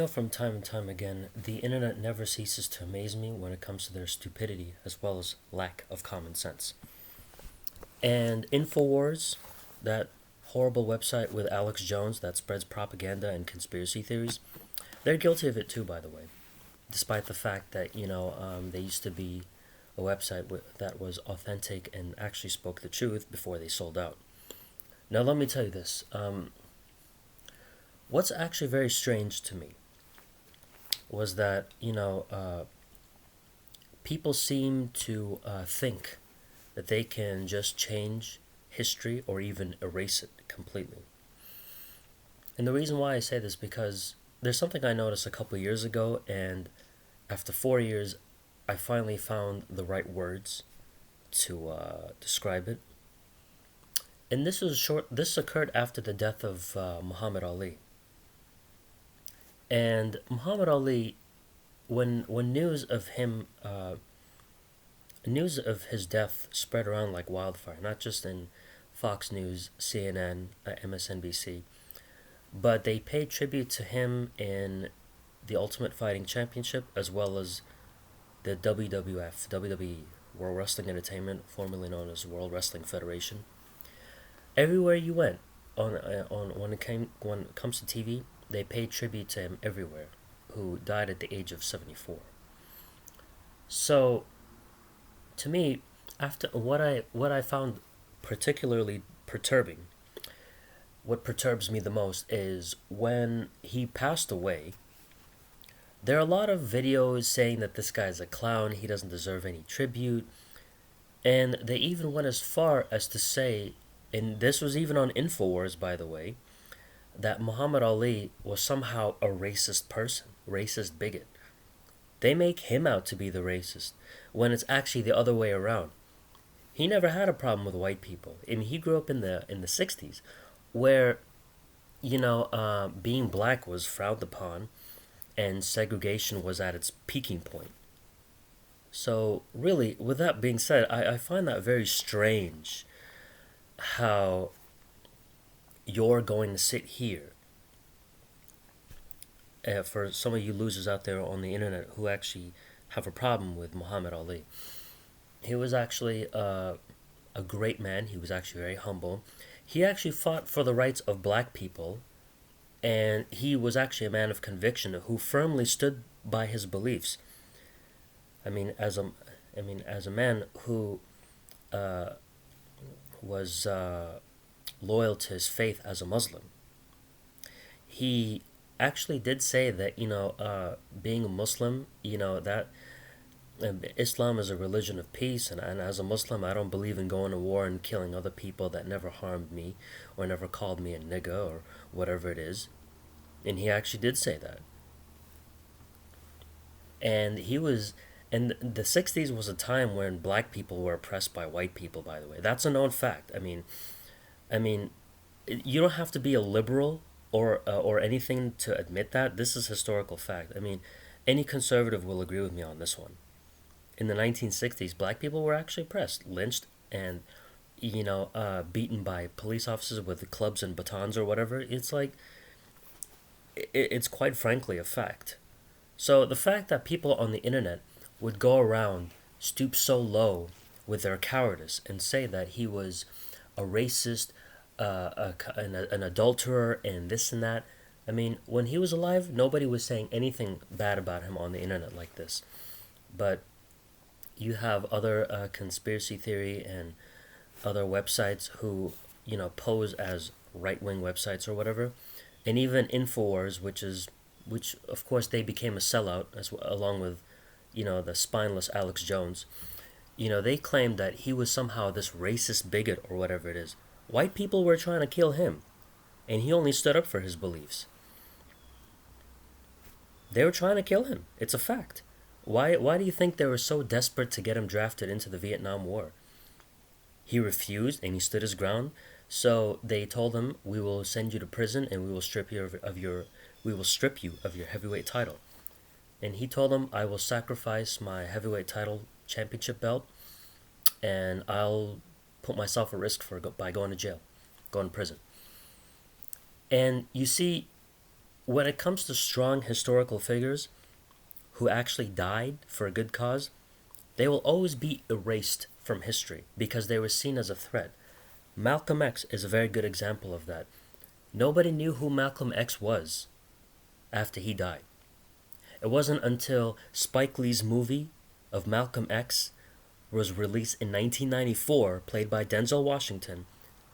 From time and time again, the internet never ceases to amaze me when it comes to their stupidity as well as lack of common sense. And InfoWars, that horrible website with Alex Jones that spreads propaganda and conspiracy theories, they're guilty of it too, by the way. Despite the fact that, they used to be a website that was authentic and actually spoke the truth before they sold out. Now, let me tell you this. What's actually very strange to me was that, people seem to think that they can just change history or even erase it completely. And the reason why I say this because there's something I noticed a couple years ago, and after 4 years, I finally found the right words to describe it. And this was short. This occurred after the death of Muhammad Ali. And Muhammad Ali, when news of his death spread around like wildfire, not just in Fox News, CNN, MSNBC, but they paid tribute to him in the Ultimate Fighting Championship as well as the WWF, WWE, World Wrestling Entertainment, formerly known as World Wrestling Federation. Everywhere you went on when it comes to TV, they paid tribute to him everywhere, who died at the age of 74. So to me, after what I found particularly perturbing, what perturbs me the most is when he passed away. There are a lot of videos saying that this guy's a clown, he doesn't deserve any tribute, and they even went as far as to say, and this was even on Infowars, by the way, that Muhammad Ali was somehow a racist person, racist bigot. They make him out to be the racist when it's actually the other way around. He never had a problem with white people. I mean, he grew up in the '60s, where being black was frowned upon, and segregation was at its peaking point. So really, with that being said, I find that very strange how you're going to sit here, for some of you losers out there on the internet who actually have a problem with Muhammad Ali. He was actually a great man. He was actually very humble. He actually fought for the rights of black people, and he was actually a man of conviction who firmly stood by his beliefs. I mean, as a man who uh, was loyal to his faith as a Muslim, he actually did say that being a Muslim, that Islam is a religion of peace, and as a Muslim, I don't believe in going to war and killing other people that never harmed me or never called me a nigga or whatever it is. And he actually did say that. And and the 60s was a time when black people were oppressed by white people, by the way. That's a known fact. I mean, you don't have to be a liberal or anything to admit that. This is historical fact. I mean, any conservative will agree with me on this one. In the 1960s, black people were actually oppressed, lynched, and beaten by police officers with clubs and batons or whatever. It's like it's quite frankly a fact. So the fact that people on the internet would go around stoop so low with their cowardice and say that he was a racist, an adulterer, and this and that. I mean, when he was alive, nobody was saying anything bad about him on the internet like this. But you have other conspiracy theory and other websites who pose as right wing websites or whatever, and even Infowars, which of course they became a sellout along with the spineless Alex Jones. They claimed that he was somehow this racist bigot or whatever it is. White people were trying to kill him, and he only stood up for his beliefs. They were trying to kill him. It's a fact. Why do you think they were so desperate to get him drafted into the Vietnam War? He refused and he stood his ground. So they told him, "We will send you to prison and we will strip you of your heavyweight title." And he told them, "I will sacrifice my heavyweight title championship belt, and I'll put myself at risk by going to jail, going to prison." And you see, when it comes to strong historical figures who actually died for a good cause, they will always be erased from history because they were seen as a threat. Malcolm X is a very good example of that. Nobody knew who Malcolm X was after he died. It wasn't until Spike Lee's movie of Malcolm X was released in 1994, played by Denzel Washington,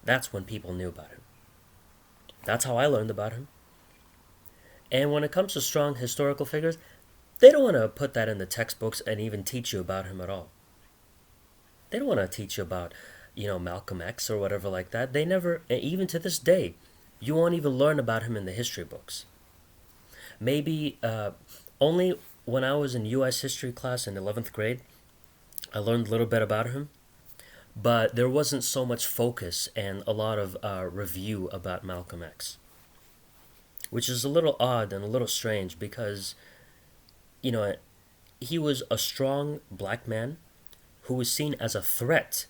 that's when people knew about him. That's how I learned about him. And when it comes to strong historical figures, they don't want to put that in the textbooks and even teach you about him at all. They don't want to teach you about, Malcolm X or whatever like that. They never, even to this day, you won't even learn about him in the history books. Maybe only when I was in U.S. history class in 11th grade, I learned a little bit about him, but there wasn't so much focus and a lot of review about Malcolm X, which is a little odd and a little strange because, you know, he was a strong black man who was seen as a threat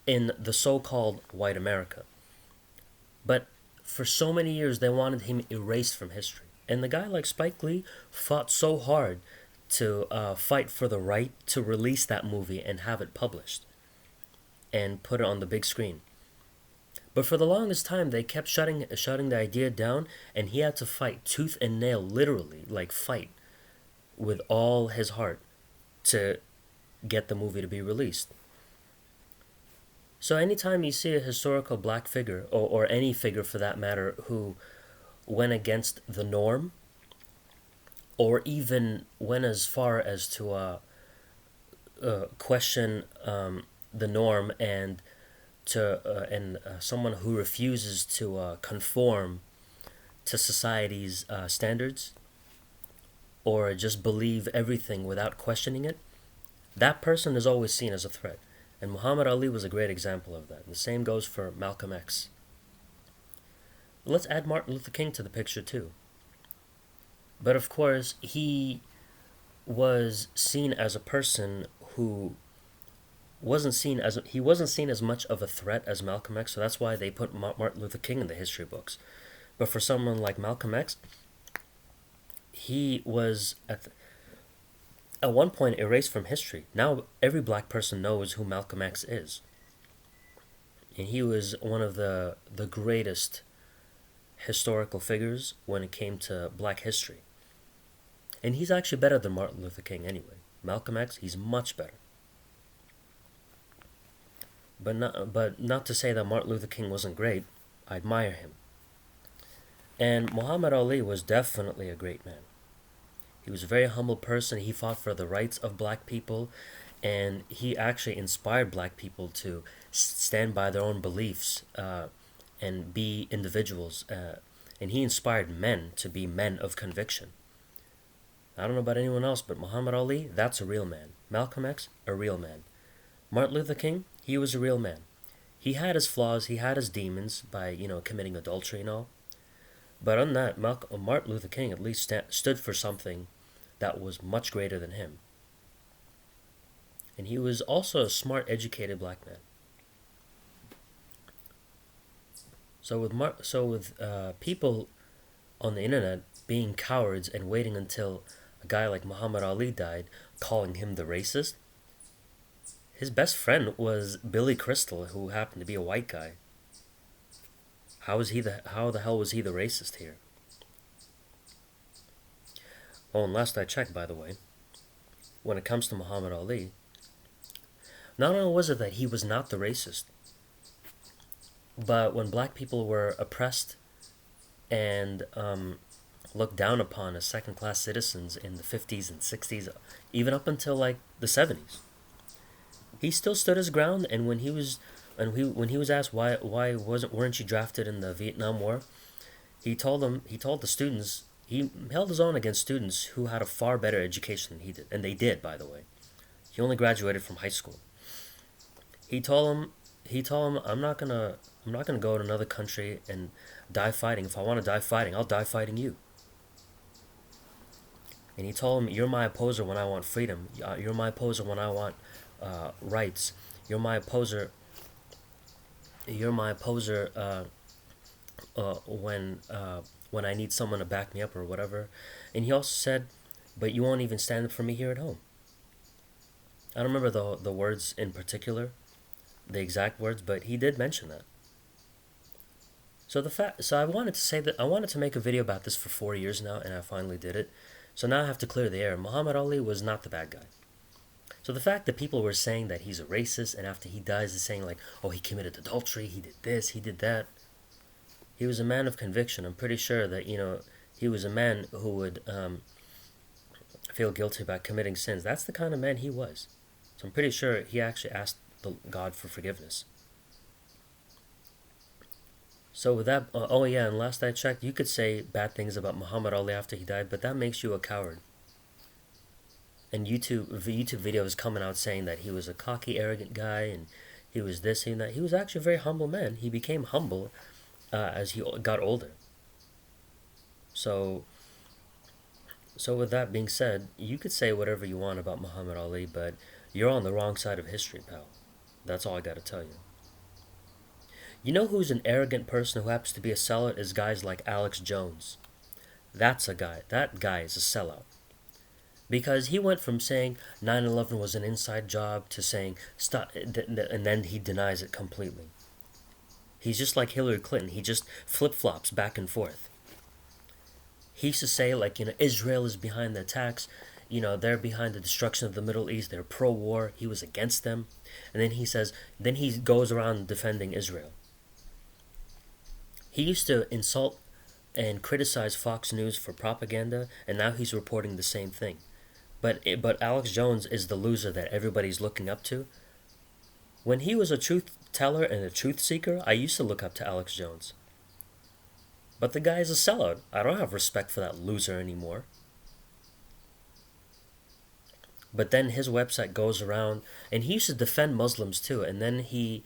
in the so-called white America. But for so many years, they wanted him erased from history. And the guy like Spike Lee fought so hard to fight for the right to release that movie and have it published and put it on the big screen. But for the longest time, they kept shutting the idea down, and he had to fight tooth and nail, literally, like fight with all his heart to get the movie to be released. So anytime you see a historical black figure, or any figure for that matter, who went against the norm, or even went as far as to question the norm, and someone who refuses to conform to society's standards, or just believe everything without questioning it, that person is always seen as a threat. And Muhammad Ali was a great example of that. And the same goes for Malcolm X. Let's add Martin Luther King to the picture too. But of course, he was seen as a person who wasn't seen as much of a threat as Malcolm X, so that's why they put Martin Luther King in the history books. But for someone like Malcolm X, he was at one point erased from history. Now every black person knows who Malcolm X is. And he was one of the greatest historical figures when it came to black history. And he's actually better than Martin Luther King anyway. Malcolm X, he's much better. But not to say that Martin Luther King wasn't great. I admire him. And Muhammad Ali was definitely a great man. He was a very humble person. He fought for the rights of black people, and he actually inspired black people to stand by their own beliefs and be individuals. And he inspired men to be men of conviction. I don't know about anyone else, but Muhammad Ali, that's a real man. Malcolm X, a real man. Martin Luther King, he was a real man. He had his flaws, he had his demons by, committing adultery and all. But on that, Martin Luther King at least stood for something that was much greater than him. And he was also a smart, educated black man. So with people on the internet being cowards and waiting until a guy like Muhammad Ali died, calling him the racist, his best friend was Billy Crystal, who happened to be a white guy. How the hell was he the racist here? Oh, and last I checked, by the way, when it comes to Muhammad Ali, not only was it that he was not the racist, but when black people were oppressed and looked down upon as second-class citizens in the 50s and 60s, even up until like the 70s, he still stood his ground. And when he was asked why weren't you drafted in the Vietnam War, he told the students. He held his own against students who had a far better education than he did, and they did, by the way. He only graduated from high school. He told him, I'm not gonna go to another country and die fighting. If I want to die fighting, I'll die fighting you. And he told him, you're my opposer when I want freedom. You're my opposer when I want rights. You're my opposer. You're my opposer when when I need someone to back me up or whatever. And he also said, but you won't even stand up for me here at home. I don't remember the words in particular, the exact words, but he did mention that. So I wanted to say that I wanted to make a video about this for 4 years now, and I finally did it. So now I have to clear the air. Muhammad Ali was not the bad guy. So the fact that people were saying that he's a racist, and after he dies, they're saying like, oh, he committed adultery, he did this, he did that. He was a man of conviction. I'm pretty sure that he was a man who would feel guilty about committing sins. That's the kind of man he was. So I'm pretty sure he actually asked God for forgiveness. So with that, oh yeah, and last I checked, you could say bad things about Muhammad Ali after he died, but that makes you a coward. And YouTube videos coming out saying that he was a cocky, arrogant guy, and he was this and that. He was actually a very humble man. He became humble as he got older. So with that being said, you could say whatever you want about Muhammad Ali, but you're on the wrong side of history, pal. That's all I gotta tell you. You know who's an arrogant person who happens to be a sellout is guys like Alex Jones. That's a guy. That guy is a sellout. Because he went from saying 9/11 was an inside job to saying stop, and then he denies it completely. He's just like Hillary Clinton. He just flip-flops back and forth. He used to say like, Israel is behind the attacks. They're behind the destruction of the Middle East. They're pro-war. He was against them. And then he goes around defending Israel. He used to insult and criticize Fox News for propaganda, and now he's reporting the same thing. But Alex Jones is the loser that everybody's looking up to. When he was a truth teller and a truth seeker, I used to look up to Alex Jones. But the guy is a sellout. I don't have respect for that loser anymore. But then his website goes around, and he used to defend Muslims too, and then he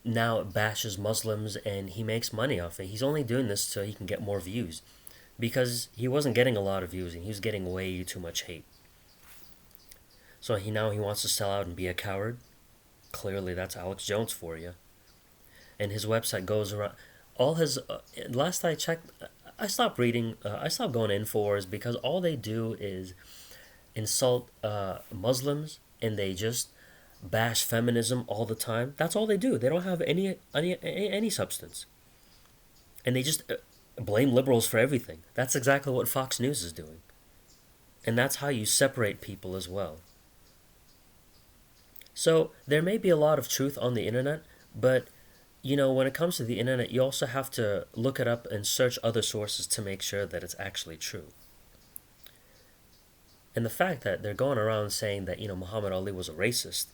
now bashes Muslims and he makes money off it. He's only doing this so he can get more views, because he wasn't getting a lot of views and he was getting way too much hate. So he wants to sell out and be a coward. Clearly, that's Alex Jones for you. And his website goes around. All his last I checked, I stopped reading. I stopped going to Infowars because all they do is insult Muslims, and they just bash feminism all the time. That's all they do. They don't have any substance, and they just blame liberals for everything. That's exactly what Fox News is doing, and that's how you separate people as well. So there may be a lot of truth on the internet, but when it comes to the internet, you also have to look it up and search other sources to make sure that it's actually true. And the fact that they're going around saying that Muhammad Ali was a racist,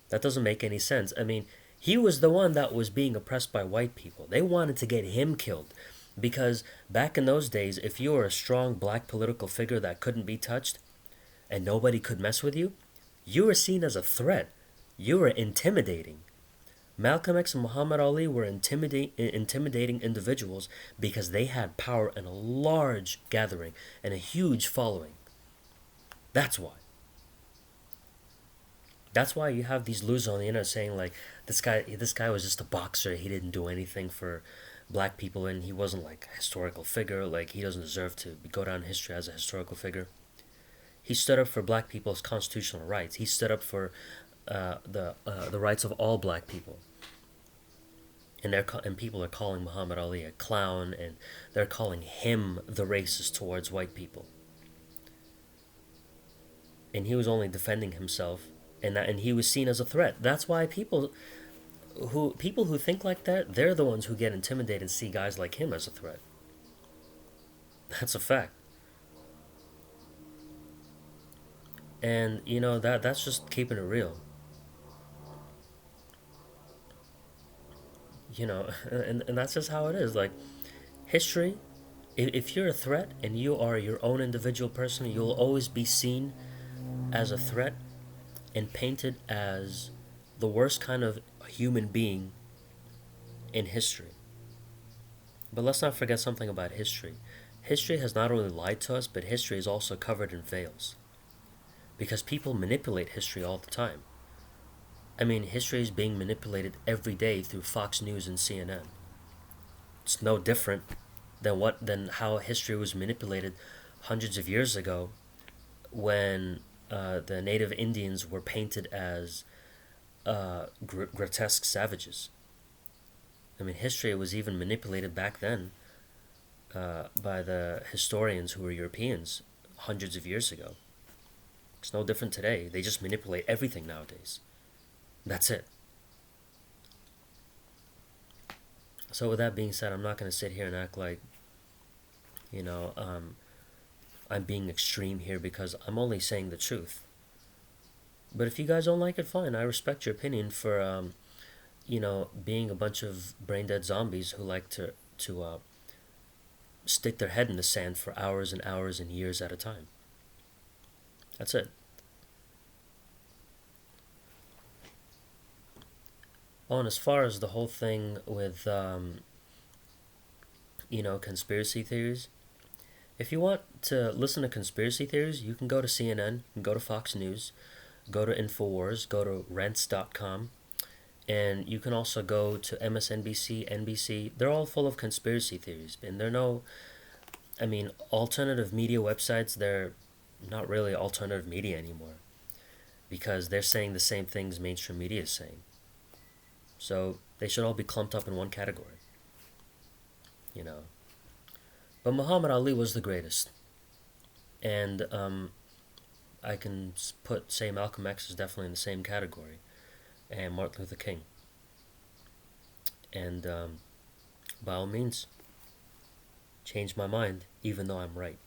that doesn't make any sense. I mean, he was the one that was being oppressed by white people. They wanted to get him killed, because back in those days, if you were a strong black political figure that couldn't be touched and nobody could mess with you, you were seen as a threat. You were intimidating. Malcolm X and Muhammad Ali were intimidating individuals because they had power and a large gathering and a huge following. That's why. That's why you have these losers on the internet saying like, this guy was just a boxer. He didn't do anything for black people, and he wasn't like a historical figure. Like, he doesn't deserve to go down in history as a historical figure. He stood up for black people's constitutional rights. He stood up for the rights of all black people. And people are calling Muhammad Ali a clown, and they're calling him the racist towards white people. And he was only defending himself, and he was seen as a threat. That's why people who think like that, they're the ones who get intimidated and see guys like him as a threat. That's a fact. And that's just keeping it real. And that's just how it is. Like, history, if you're a threat and you are your own individual person, you'll always be seen as a threat and painted as the worst kind of human being in history. But let's not forget something about history. History has not only lied to us, but history is also covered in veils. Because people manipulate history all the time. I mean, history is being manipulated every day through Fox News and CNN. It's no different. than how history was manipulated hundreds of years ago when the native Indians were painted as grotesque savages. I mean, history was even manipulated back then by the historians who were Europeans hundreds of years ago. It's no different today. They just manipulate everything nowadays. That's it. So, with that being said, I'm not going to sit here and act like, you know, I'm being extreme here because I'm only saying the truth. But if you guys don't like it, fine. I respect your opinion for, being a bunch of brain dead zombies who like to stick their head in the sand for hours and hours and years at a time. That's it. Oh, and as far as the whole thing with, conspiracy theories, if you want to listen to conspiracy theories, you can go to CNN, you can go to Fox News, go to InfoWars, go to rents.com, and you can also go to MSNBC, NBC. They're all full of conspiracy theories. And they're no, I mean, alternative media websites, they're not really alternative media anymore because they're saying the same things mainstream media is saying. So they should all be clumped up in one category, you know. But Muhammad Ali was the greatest. And I can say Malcolm X is definitely in the same category, and Martin Luther King. And by all means, change my mind, even though I'm right.